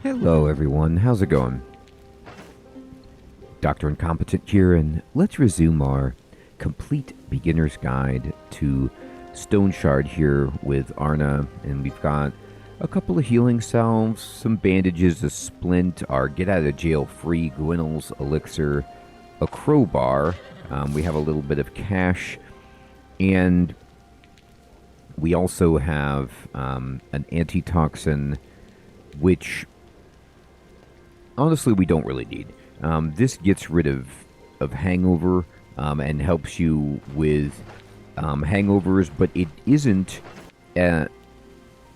Hello everyone, how's it going? Dr. Incompetent here, and let's resume our complete beginner's guide to Stoneshard here with Arna, and we've got a couple of healing salves, some bandages, a splint, our get out of jail free Gwynel's elixir, a crowbar, we have a little bit of cash, and we also have an antitoxin, which honestly we don't really need. This gets rid of hangover and helps you with hangovers, but it isn't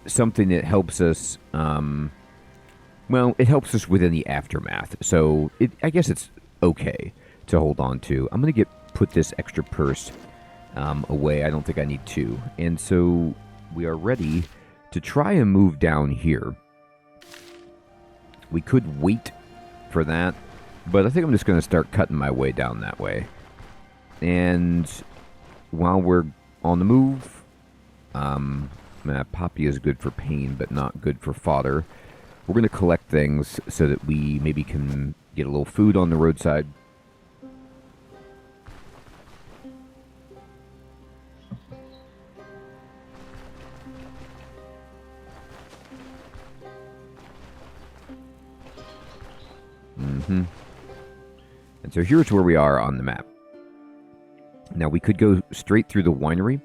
something that helps us, well, it helps us with any aftermath. So I guess it's okay to hold on to. I'm going to put this extra purse away. I don't think I need two. And so we are ready to try and move down here. We could wait for that, but I think I'm just going to start cutting my way down that way. And while we're on the move, poppy is good for pain, but not good for fodder. We're going to collect things so that we maybe can get a little food on the roadside. And so here's where we are on the map. Now we could go straight through the winery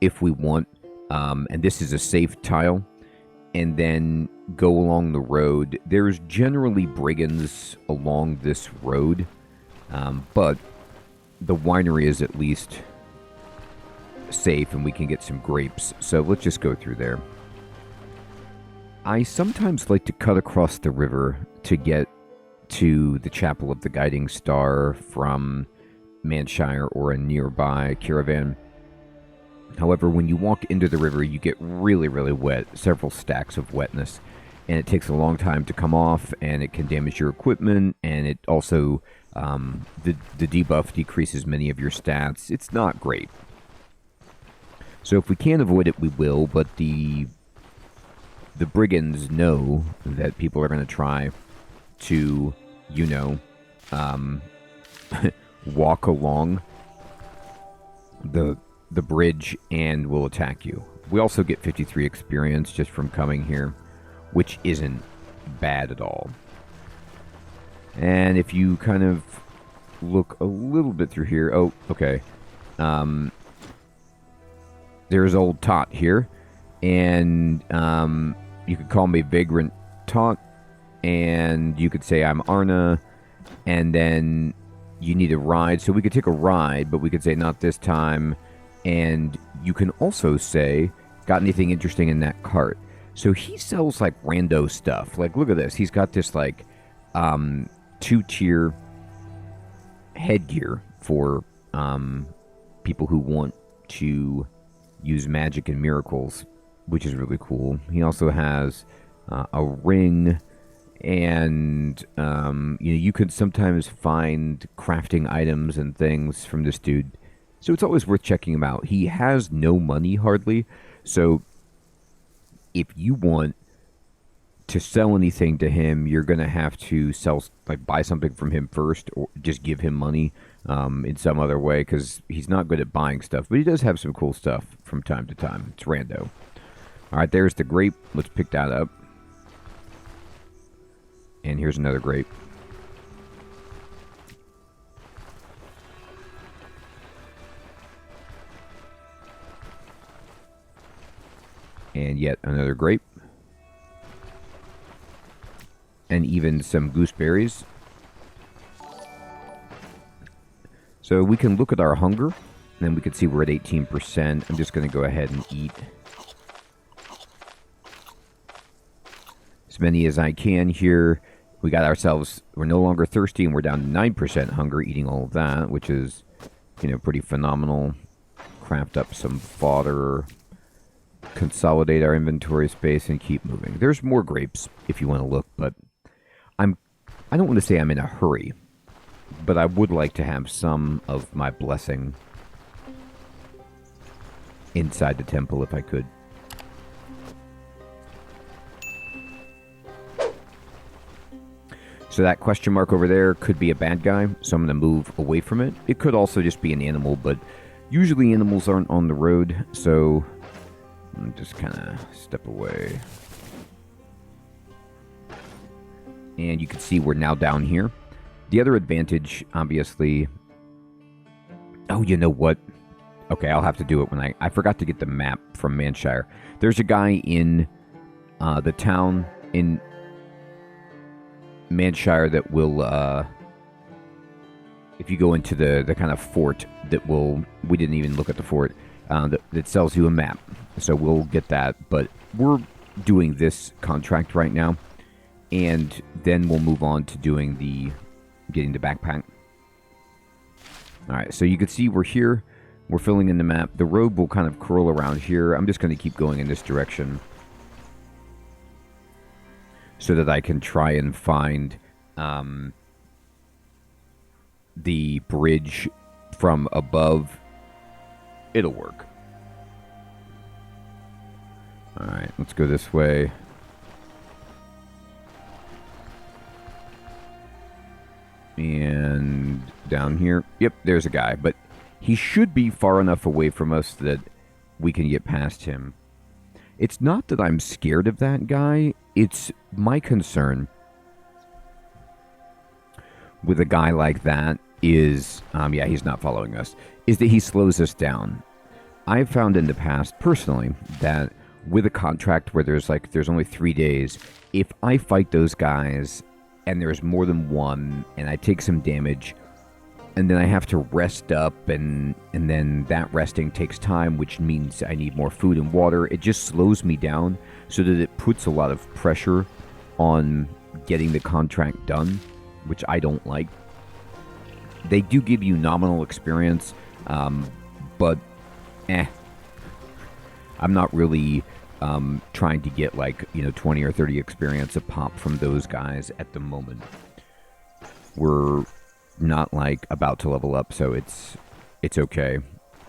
if we want, and this is a safe tile, and then go along the road. There's generally brigands along this road, but the winery is at least safe and we can get some grapes. So let's just go through there. I sometimes like to cut across the river to get to the Chapel of the Guiding Star from Mannshire or a nearby caravan. However, when you walk into the river, you get really, really wet, several stacks of wetness, and it takes a long time to come off, and it can damage your equipment, and it also, the debuff decreases many of your stats. It's not great. So if we can avoid it, we will, but the brigands know that people are going to try to, you know, walk along the bridge and will attack you. We also get 53 experience just from coming here, which isn't bad at all. And if you kind of look a little bit through here, oh, okay. There's old Tot here, and you could call me Vagrant Tot, and you could say I'm Arna, and then you need a ride. So we could take a ride, but we could say not this time. And you can also say, got anything interesting in that cart? So he sells like rando stuff. Like, look at this. He's got this like 2-tier headgear for people who want to use magic and miracles, which is really cool. He also has a ring. And, you could sometimes find crafting items and things from this dude. So it's always worth checking him out. He has no money, hardly. So if you want to sell anything to him, you're going to have to buy something from him first, or just give him money in some other way, because he's not good at buying stuff. But he does have some cool stuff from time to time. It's rando. All right, there's the grape. Let's pick that up. And here's another grape. And yet another grape. And even some gooseberries. So we can look at our hunger. And then we can see we're at 18%. I'm just going to go ahead and eat as many as I can here. We got ourselves, we're no longer thirsty, and we're down to 9% hunger, eating all of that, which is, pretty phenomenal. Craft up some fodder, consolidate our inventory space, and keep moving. There's more grapes if you want to look, but I don't want to say I'm in a hurry, but I would like to have some of my blessing inside the temple if I could. So that question mark over there could be a bad guy, so I'm going to move away from it. It could also just be an animal, but usually animals aren't on the road, so I'm just kind of step away. And you can see we're now down here. The other advantage, obviously... Oh, you know what? Okay, I'll have to do it when I forgot to get the map from Mannshire. There's a guy in the town in Mannshire that will, if you go into the kind of fort that will... We didn't even look at the fort. That sells you a map. So we'll get that. But we're doing this contract right now. And then we'll move on to doing getting the backpack. Alright, so you can see we're here. We're filling in the map. The road will kind of curl around here. I'm just going to keep going in this direction. So that I can try and find the bridge from above. It'll work. Alright, let's go this way. And down here. Yep, there's a guy. But he should be far enough away from us that we can get past him. It's not that I'm scared of that guy. It's my concern with a guy like that is, yeah, he's not following us, is that he slows us down. I've found in the past, personally, that with a contract where there's only 3 days, if I fight those guys and there's more than one, and I take some damage, and then I have to rest up, and then that resting takes time, which means I need more food and water. It just slows me down so that it puts a lot of pressure on getting the contract done, which I don't like. They do give you nominal experience, but I'm not really trying to get 20 or 30 experience a pop from those guys at the moment. We're not about to level up, so it's okay.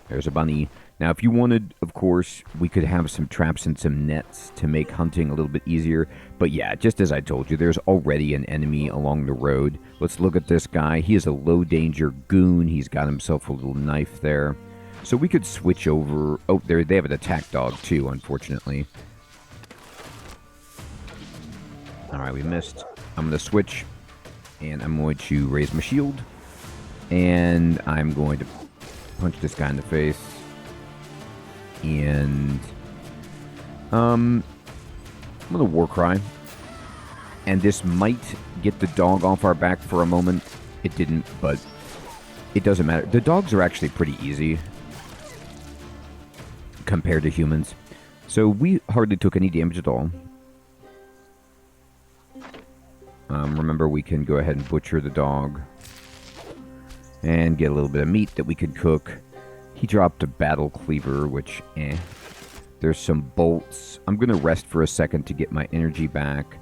There's a bunny. Now, if you wanted, of course, we could have some traps and some nets to make hunting a little bit easier. But yeah, just as I told you, there's already an enemy along the road. Let's look at this guy. He is a low danger goon. He's got himself a little knife there. So we could switch over. Oh, they have an attack dog too, unfortunately. Alright, we missed. I'm going to switch. And I'm going to raise my shield. And I'm going to punch this guy in the face. And I'm going to war cry. And this might get the dog off our back for a moment. It didn't, but it doesn't matter. The dogs are actually pretty easy compared to humans. So we hardly took any damage at all. Remember, we can go ahead and butcher the dog. And get a little bit of meat that we could cook. He dropped a battle cleaver, which, There's some bolts. I'm going to rest for a second to get my energy back.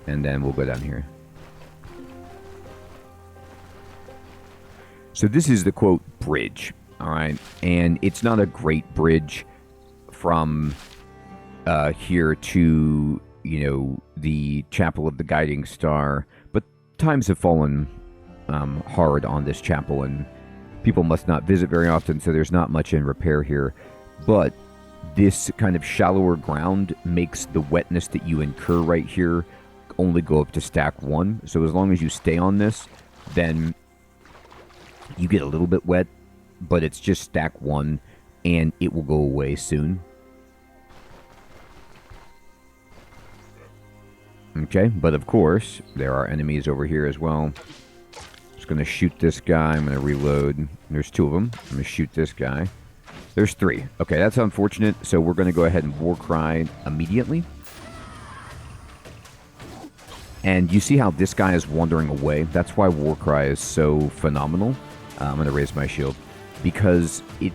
And then we'll go down here. So this is the, quote, bridge. Alright? And it's not a great bridge from here to, the Chapel of the Guiding Star. But times have fallen hard on this chapel, and people must not visit very often, so there's not much in repair here. But this kind of shallower ground makes the wetness that you incur right here only go up to stack 1. So as long as you stay on this, then you get a little bit wet, but it's just stack 1, and it will go away soon. Okay, but of course, there are enemies over here as well. Just going to shoot this guy. I'm going to reload. There's 2 of them. I'm going to shoot this guy. There's 3. Okay, that's unfortunate, so we're going to go ahead and war cry immediately. And you see how this guy is wandering away? That's why war cry is so phenomenal. I'm going to raise my shield. Because it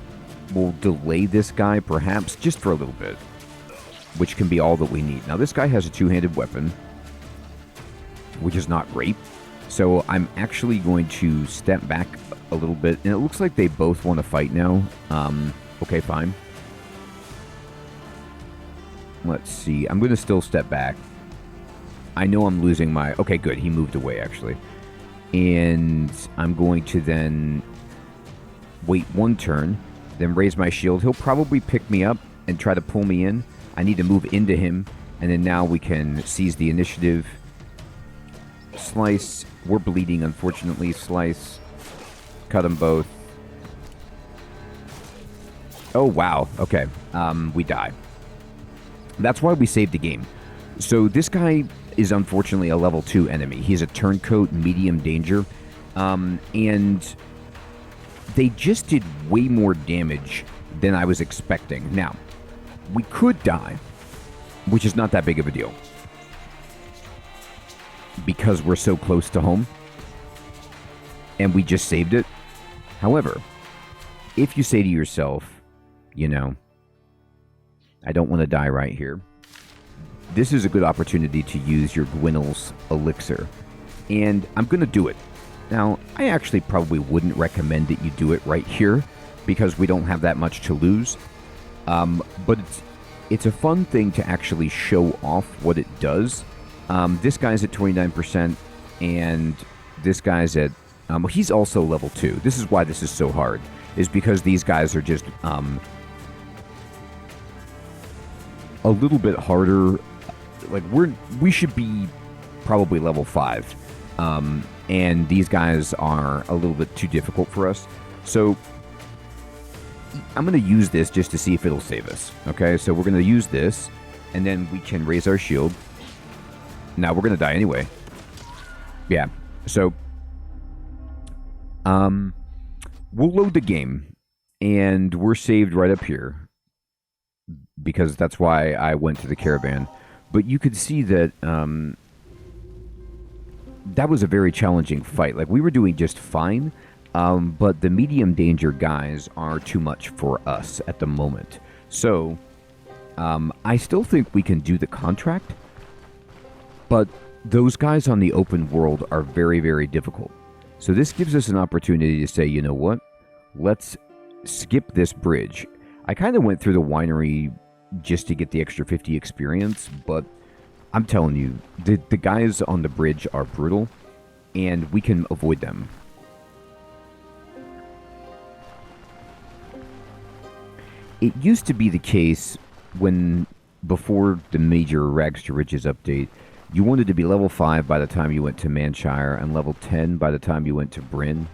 will delay this guy, perhaps, just for a little bit. Which can be all that we need. Now, this guy has a 2-handed weapon, which is not great. So I'm actually going to step back a little bit. And it looks like they both want to fight now. Okay, fine. Let's see. I'm going to still step back. I know I'm losing my... Okay, good. He moved away, actually. And I'm going to then wait 1 turn, then raise my shield. He'll probably pick me up and try to pull me in. I need to move into him, and then now we can seize the initiative. Slice. We're bleeding, unfortunately. Slice. Cut them both. Oh, wow. Okay. We die. That's why we saved the game. So this guy is unfortunately a level 2 enemy. He's a turncoat, medium danger. And they just did way more damage than I was expecting. Now, we could die, which is not that big of a deal, because we're so close to home, and we just saved it. However, if you say to yourself, you know, I don't want to die right here, this is a good opportunity to use your Gwynel's elixir, and I'm going to do it. Now, I actually probably wouldn't recommend that you do it right here, because we don't have that much to lose, but it's a fun thing to actually show off what it does. This guy's at 29%, and this guy's at... he's also level 2. This is why this is so hard, is because these guys are just a little bit harder. Like, we should be probably level 5, and these guys are a little bit too difficult for us. So I'm going to use this just to see if it'll save us. Okay, so we're going to use this, and then we can raise our shield. Now we're going to die anyway. Yeah, so we'll load the game, and we're saved right up here, because that's why I went to the caravan. But you could see that that was a very challenging fight. Like, we were doing just fine, but the medium danger guys are too much for us at the moment. So I still think we can do the contract, but those guys on the open world are very, very difficult. So this gives us an opportunity to say, you know what? Let's skip this bridge. I kind of went through the winery just to get the extra 50 experience, but I'm telling you, the guys on the bridge are brutal, and we can avoid them. It used to be the case when, before the major Rags to Riches update, you wanted to be level 5 by the time you went to Mannshire, and level 10 by the time you went to Bryn.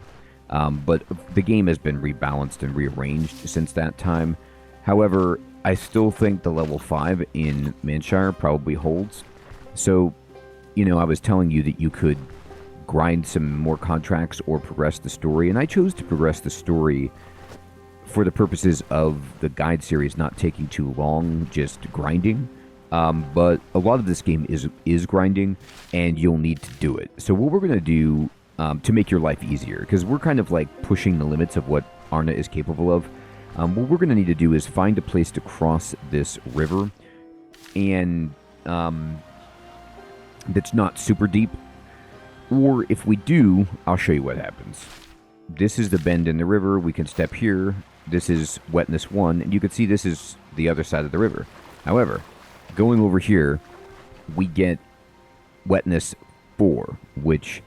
But the game has been rebalanced and rearranged since that time. However, I still think the level 5 in Mannshire probably holds. So, you know, I was telling you that you could grind some more contracts or progress the story, and I chose to progress the story for the purposes of the guide series not taking too long, just grinding. But a lot of this game is grinding, and you'll need to do it. So what we're going to do to make your life easier, because we're kind of like pushing the limits of what Arna is capable of, what we're going to need to do is find a place to cross this river, and that's not super deep. Or if we do, I'll show you what happens. This is the bend in the river. We can step here. This is wetness 1, and you can see this is the other side of the river. However, going over here, we get wetness 4, which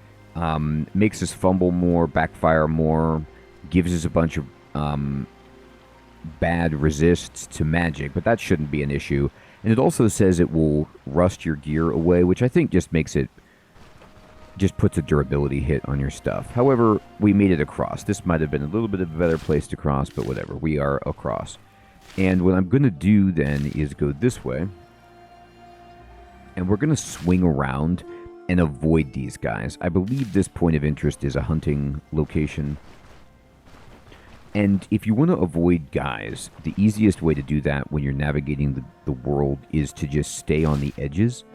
makes us fumble more, backfire more, gives us a bunch of bad resists to magic, but that shouldn't be an issue. And it also says it will rust your gear away, which I think just makes it, just puts a durability hit on your stuff. However, we made it across. This might have been a little bit of a better place to cross, but whatever. We are across. And what I'm going to do then is go this way, and we're going to swing around and avoid these guys. I believe this point of interest is a hunting location. And if you want to avoid guys, the easiest way to do that when you're navigating the world is to just stay on the edges,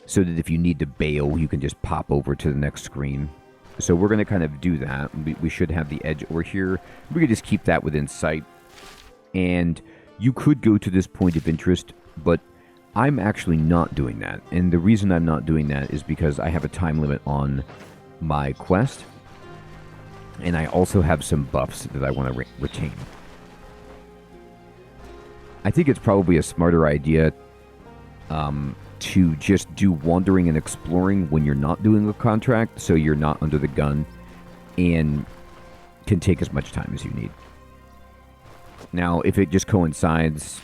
so that if you need to bail, you can just pop over to the next screen. So we're going to kind of do that. We should have the edge over here. We could just keep that within sight. And you could go to this point of interest, but I'm actually not doing that. And the reason I'm not doing that is because I have a time limit on my quest. And I also have some buffs that I want to retain. I think it's probably a smarter idea to just do wandering and exploring when you're not doing a contract, so you're not under the gun and can take as much time as you need. Now, if it just coincides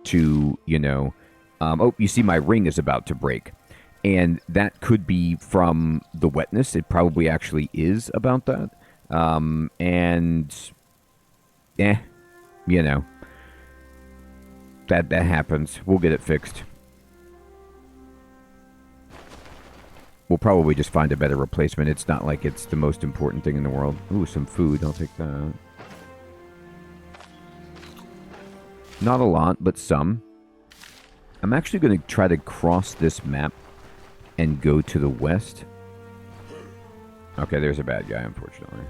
to, oh, you see my ring is about to break. And that could be from the wetness. It probably actually is about that. That happens. We'll get it fixed. We'll probably just find a better replacement. It's not like it's the most important thing in the world. Ooh, some food. I'll take that. Not a lot, but some. I'm actually going to try to cross this map and go to the west. Okay, there's a bad guy, unfortunately.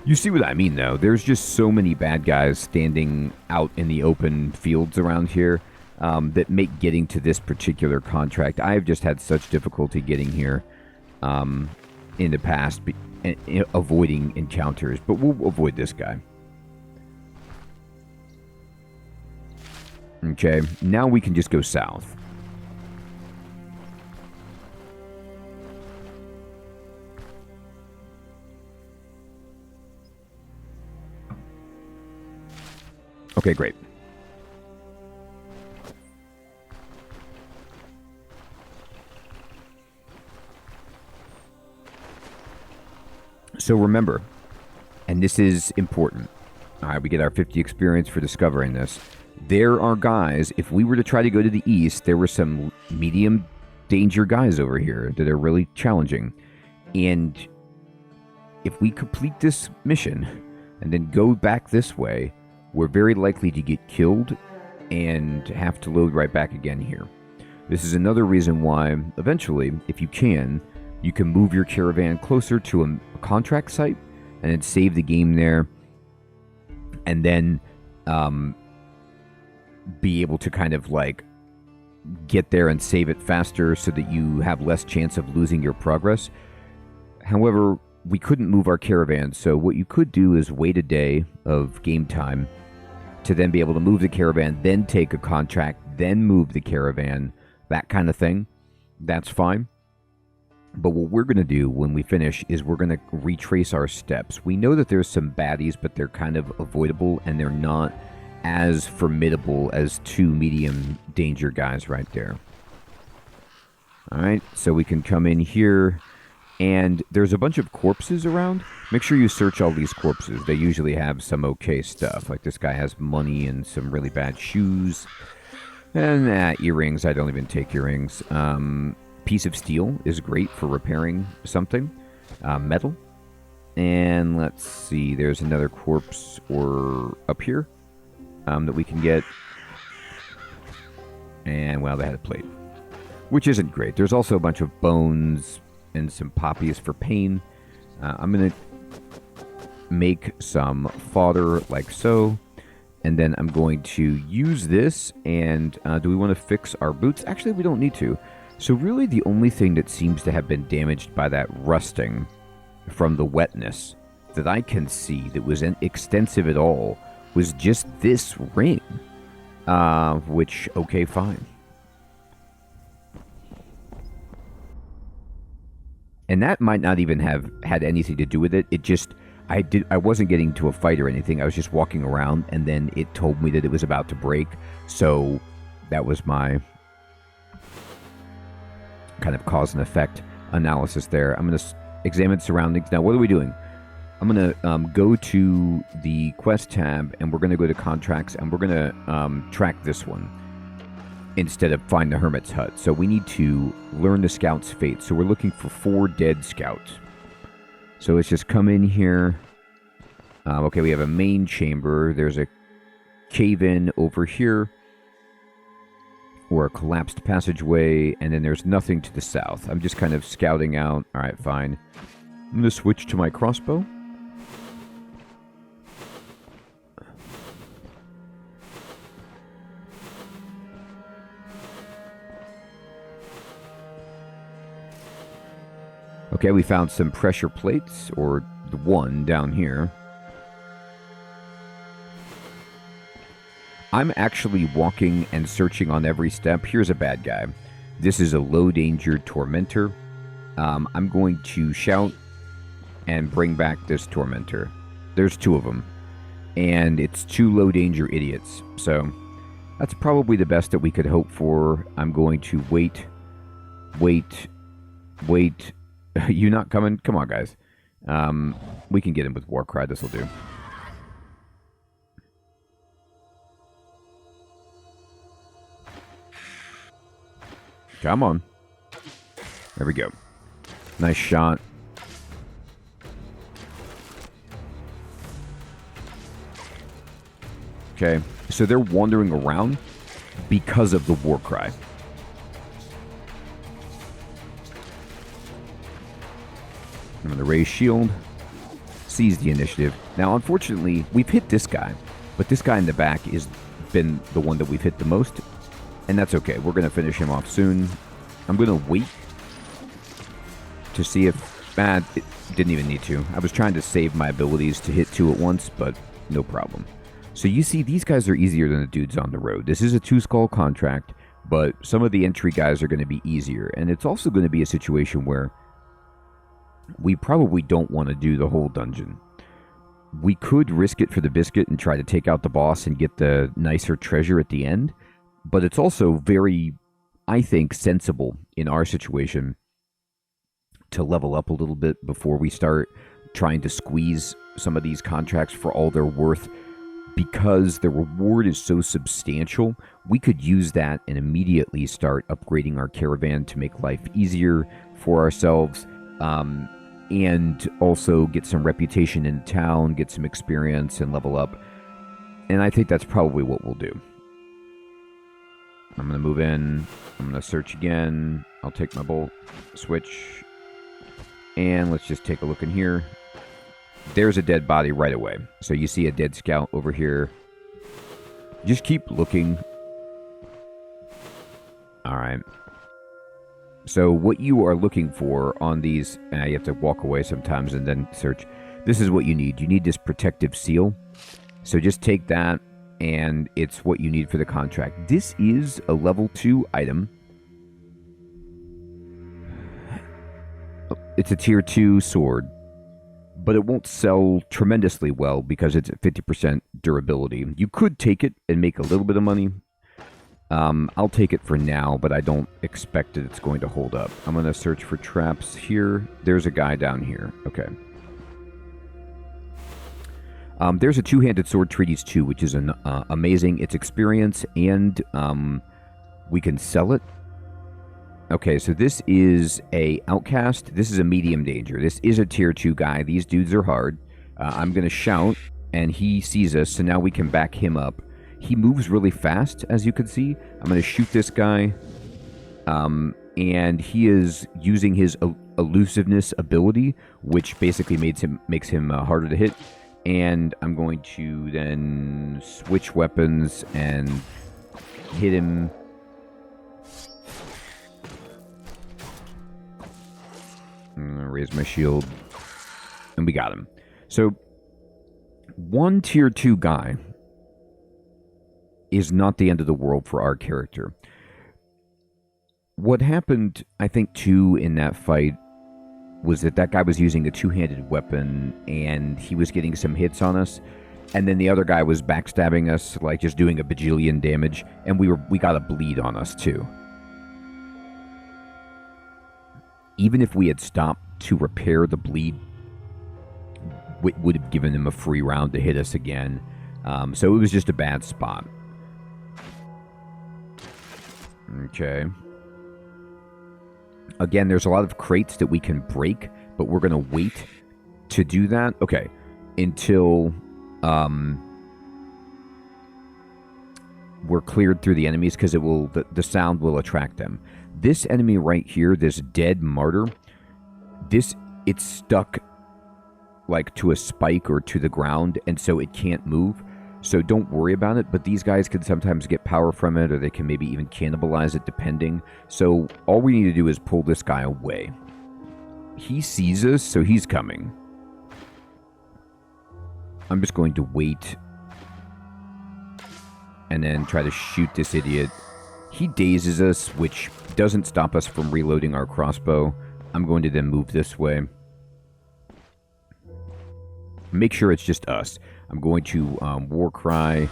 You see what I mean, though. There's just so many bad guys standing out in the open fields around here that make getting to this particular contract. I've just had such difficulty getting here in the past, avoiding encounters. But we'll avoid this guy. Okay, now we can just go south. Okay, great. So remember, and this is important. All right, we get our 50 experience for discovering this. There are guys, if we were to try to go to the east, there were some medium danger guys over here that are really challenging. And if we complete this mission and then go back this way, we're very likely to get killed and have to load right back again here. This is another reason why, eventually, if you can move your caravan closer to a contract site and then save the game there, and then be able to kind of like get there and save it faster so that you have less chance of losing your progress. However, we couldn't move our caravan, so what you could do is wait a day of game time to then be able to move the caravan, then take a contract, then move the caravan, that kind of thing. That's fine. But what we're going to do when we finish is we're going to retrace our steps. We know that there's some baddies, but they're kind of avoidable, and they're not as formidable as two medium danger guys right there. Alright, so we can come in here, and there's a bunch of corpses around. Make sure you search all these corpses. They usually have some okay stuff. Like this guy has money and some really bad shoes. And earrings. I don't even take earrings. Piece of steel is great for repairing something. Metal. And let's see. There's another corpse or up here that we can get. And, well, they had a plate. Which isn't great. There's also a bunch of bones and some poppies for pain. I'm going to make some fodder like so. And then I'm going to use this. And do we want to fix our boots? Actually, we don't need to. So really the only thing that seems to have been damaged by that rusting from the wetness that I can see that was extensive at all was just this ring. Which, okay, fine. And that might not even have had anything to do with it. It just, I wasn't getting to a fight or anything. I was just walking around, and then it told me that it was about to break. So that was my kind of cause and effect analysis there. I'm going to examine surroundings. Now, what are we doing? I'm going to go to the quest tab, and we're going to go to contracts, and we're going to track this one instead of find the hermit's hut. So we need to learn the scout's fate. So we're looking for 4 dead scouts. So let's just come in here. Okay, we have a main chamber. There's a cave-in over here, or a collapsed passageway, and then there's nothing to the south. I'm just kind of scouting out. All right, fine. I'm going to switch to my crossbow. Okay, we found some pressure plates, or the one down here. I'm actually walking and searching on every step. Here's a bad guy. This is a low-danger tormentor. I'm going to shout and bring back this tormentor. There's 2 of them. And it's 2 low-danger idiots. So that's probably the best that we could hope for. I'm going to wait. You not coming? Come on, guys. We can get him with Warcry. This will do. Come on. There we go. Nice shot. Okay, so they're wandering around because of the war cry. I'm going to raise shield. Seize the initiative. Now, unfortunately, we've hit this guy, but this guy in the back has been the one that we've hit the most. And that's okay. We're going to finish him off soon. I'm going to wait to see if... it didn't even need to. I was trying to save my abilities to hit 2 at once, but no problem. So you see, these guys are easier than the dudes on the road. This is a 2-skull contract, but some of the entry guys are going to be easier. And it's also going to be a situation where we probably don't want to do the whole dungeon. We could risk it for the biscuit and try to take out the boss and get the nicer treasure at the end. But it's also very, I think, sensible in our situation to level up a little bit before we start trying to squeeze some of these contracts for all they're worth. Because the reward is so substantial, we could use that and immediately start upgrading our caravan to make life easier for ourselves. And also get some reputation in town, get some experience, and level up. And I think that's probably what we'll do. I'm going to move in. I'm going to search again. I'll take my bolt, switch. And let's just take a look in here. There's a dead body right away. So you see a dead scout over here. Just keep looking. All right. So what you are looking for on these... you have to walk away sometimes and then search. This is what you need. You need this protective seal. So just take that. And it's what you need for the contract. This is a level 2 item. It's a tier 2 sword. But it won't sell tremendously well because it's at 50% durability. You could take it and make a little bit of money. I'll take it for now, but I don't expect that it's going to hold up. I'm going to search for traps here. There's a guy down here. Okay. There's a 2-handed sword treatise 2, which is amazing. It's experience, and we can sell it. Okay, so this is a outcast. This is a medium danger. This is a tier 2 guy. These dudes are hard. I'm going to shout, and he sees us, so now we can back him up. He moves really fast, as you can see. I'm going to shoot this guy, and he is using his elusiveness ability, which basically makes him harder to hit. And I'm going to then switch weapons and hit him. I'm gonna raise my shield. And we got him. So, one tier 2 guy is not the end of the world for our character. What happened, I think, too, in that fight was that guy was using a 2-handed weapon, and he was getting some hits on us, and then the other guy was backstabbing us, like just doing a bajillion damage, and we got a bleed on us too. Even if we had stopped to repair the bleed, it would have given him a free round to hit us again. So it was just a bad spot. Okay. Again, there's a lot of crates that we can break, but we're going to wait to do that. Okay. Until we're cleared through the enemies, because the sound will attract them. This enemy right here, this dead martyr, it's stuck like to a spike or to the ground, and so it can't move. So don't worry about it, but these guys can sometimes get power from it, or they can maybe even cannibalize it, depending. So all we need to do is pull this guy away. He sees us, so he's coming. I'm just going to wait and then try to shoot this idiot. He dazes us, which doesn't stop us from reloading our crossbow. I'm going to then move this way. Make sure it's just us. I'm going to war cry.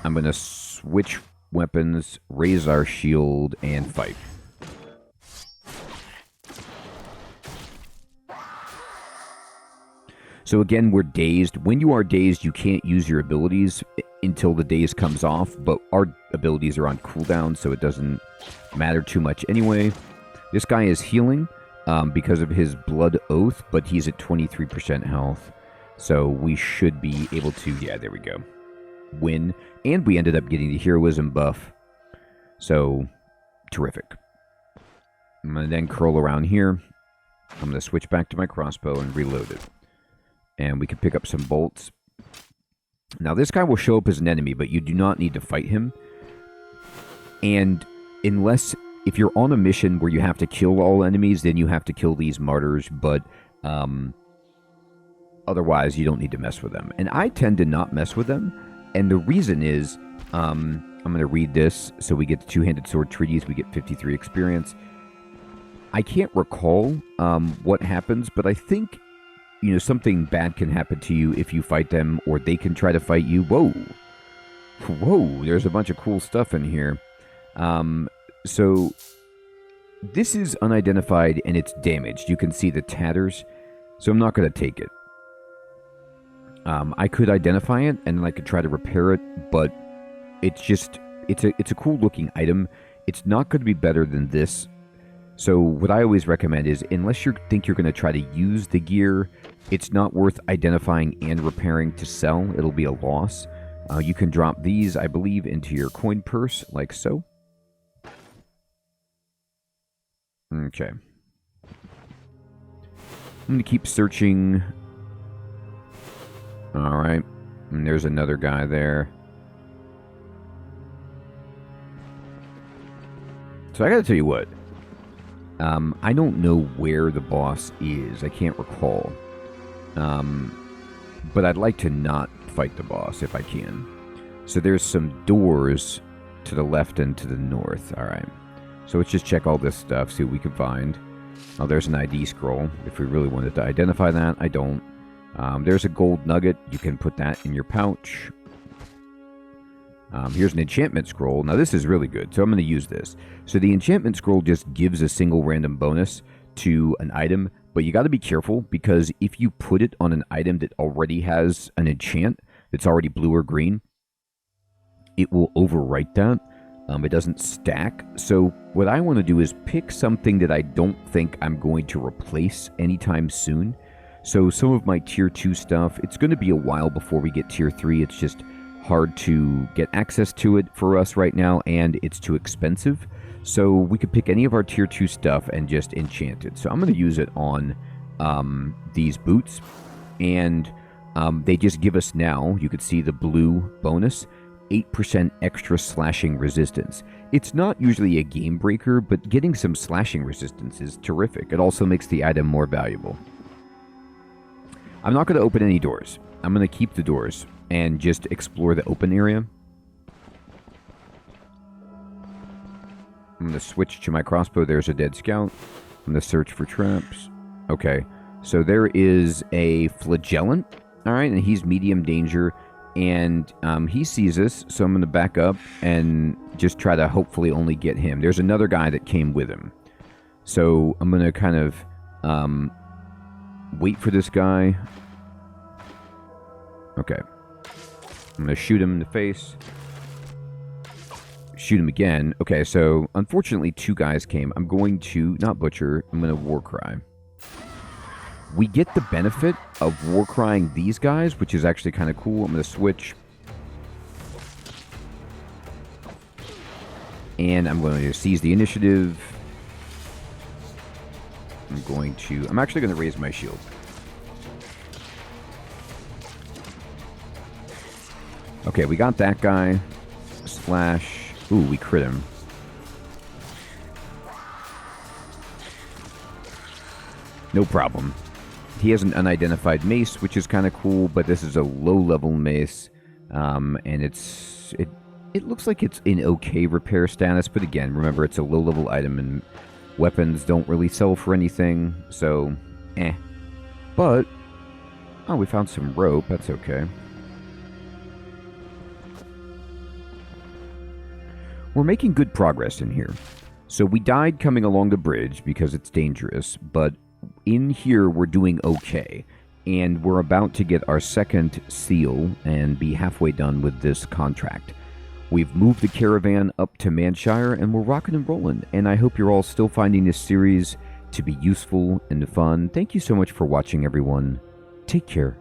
I'm going to switch weapons, raise our shield, and fight. So again, we're dazed. When you are dazed, you can't use your abilities until the daze comes off, but our abilities are on cooldown, so it doesn't matter too much anyway. This guy is healing because of his blood oath, but he's at 23% health. So we should be able to, yeah, there we go, win. And we ended up getting the heroism buff. So, terrific. I'm going to then curl around here. I'm going to switch back to my crossbow and reload it. And we can pick up some bolts. Now, this guy will show up as an enemy, but you do not need to fight him. And unless, if you're on a mission where you have to kill all enemies, then you have to kill these martyrs, but otherwise, you don't need to mess with them. And I tend to not mess with them. And the reason is, I'm going to read this. So we get the two-handed sword treaties. We get 53 experience. I can't recall what happens, but I think, you know, something bad can happen to you if you fight them, or they can try to fight you. Whoa. Whoa, there's a bunch of cool stuff in here. So this is unidentified and it's damaged. You can see the tatters. So I'm not going to take it. I could identify it and then I could try to repair it, but it's just, it's a cool looking item. It's not going to be better than this. So what I always recommend is, unless you think you're going to try to use the gear, it's not worth identifying and repairing to sell. It'll be a loss. You can drop these, I believe, into your coin purse, like so. Okay. I'm going to keep searching. Alright. And there's another guy there. So I gotta tell you what. I don't know where the boss is. I can't recall. But I'd like to not fight the boss if I can. So there's some doors to the left and to the north. Alright. So let's just check all this stuff, see what we can find. Oh, there's an ID scroll. If we really wanted to identify that, I don't. There's a gold nugget. You can put that in your pouch. Here's an enchantment scroll. Now, this is really good, so I'm going to use this. So the enchantment scroll just gives a single random bonus to an item, but you got to be careful, because if you put it on an item that already has an enchant that's already blue or green, it will overwrite that. It doesn't stack. So what I want to do is pick something that I don't think I'm going to replace anytime soon. So some of my tier 2 stuff, it's going to be a while before we get tier 3. It's just hard to get access to it for us right now, and it's too expensive. So we could pick any of our tier 2 stuff and just enchant it. So I'm going to use it on these boots, and they just give us now, you could see the blue bonus, 8% extra slashing resistance. It's not usually a game breaker, but getting some slashing resistance is terrific. It also makes the item more valuable. I'm not going to open any doors. I'm going to keep the doors and just explore the open area. I'm going to switch to my crossbow. There's a dead scout. I'm going to search for traps. Okay, so there is a flagellant. All right, and he's medium danger. And he sees us, so I'm going to back up and just try to hopefully only get him. There's another guy that came with him. So I'm going to kind of wait for this guy. Okay. I'm going to shoot him in the face. Shoot him again. Okay, so unfortunately 2 guys came. I'm going to, not butcher, I'm going to war cry. We get the benefit of war crying these guys, which is actually kind of cool. I'm going to switch. And I'm going to seize the initiative. I'm actually going to raise my shield. Okay, we got that guy. Slash. Ooh, we crit him. No problem. He has an unidentified mace, which is kind of cool, but this is a low-level mace, and It looks like it's in okay repair status, but again, remember it's a low-level item and weapons don't really sell for anything, so eh. But, oh, we found some rope, that's okay. We're making good progress in here. So we died coming along the bridge because it's dangerous, but in here we're doing okay. And we're about to get our second seal and be halfway done with this contract. We've moved the caravan up to Mannshire and we're rocking and rolling. And I hope you're all still finding this series to be useful and fun. Thank you so much for watching, everyone. Take care.